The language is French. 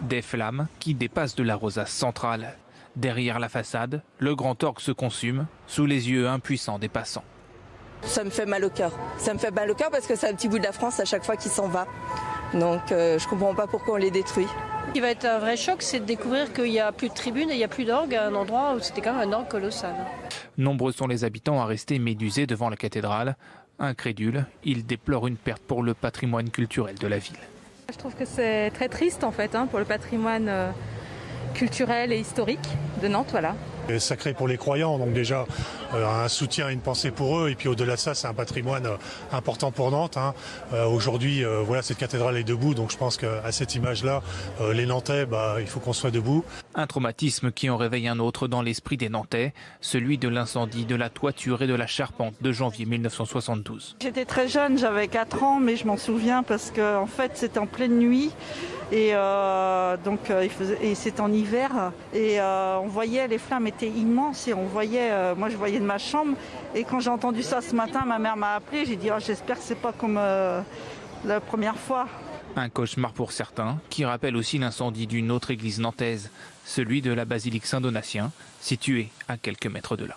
Des flammes qui dépassent de la rosace centrale. Derrière la façade, le grand orgue se consume sous les yeux impuissants des passants. Ça me fait mal au cœur. Ça me fait mal au cœur parce que c'est un petit bout de la France à chaque fois qui s'en va. Donc je comprends pas pourquoi on les détruit. Ce qui va être un vrai choc, c'est de découvrir qu'il n'y a plus de tribune et il n'y a plus d'orgue à un endroit où c'était quand même un orgue colossal. Nombreux sont les habitants à rester médusés devant la cathédrale. Incrédules, ils déplorent une perte pour le patrimoine culturel de la ville. Je trouve que c'est très triste en fait pour le patrimoine culturel et historique de Nantes, voilà. C'est sacré pour les croyants, donc déjà un soutien et une pensée pour eux. Et puis au-delà de ça, c'est un patrimoine important pour Nantes. Aujourd'hui, voilà, cette cathédrale est debout, donc je pense qu'à cette image-là, les Nantais, il faut qu'on soit debout. Un traumatisme qui en réveille un autre dans l'esprit des Nantais, celui de l'incendie de la toiture et de la charpente de janvier 1972. J'étais très jeune, j'avais 4 ans, mais je m'en souviens parce que en fait, c'était en pleine nuit. Et c'est en hiver et on voyait les flammes étaient immenses et on voyait, moi je voyais de ma chambre et quand j'ai entendu ça ce matin, ma mère m'a appelé, j'ai dit j'espère que c'est pas comme la première fois. Un cauchemar pour certains qui rappelle aussi l'incendie d'une autre église nantaise, celui de la basilique Saint-Donatien, située à quelques mètres de là.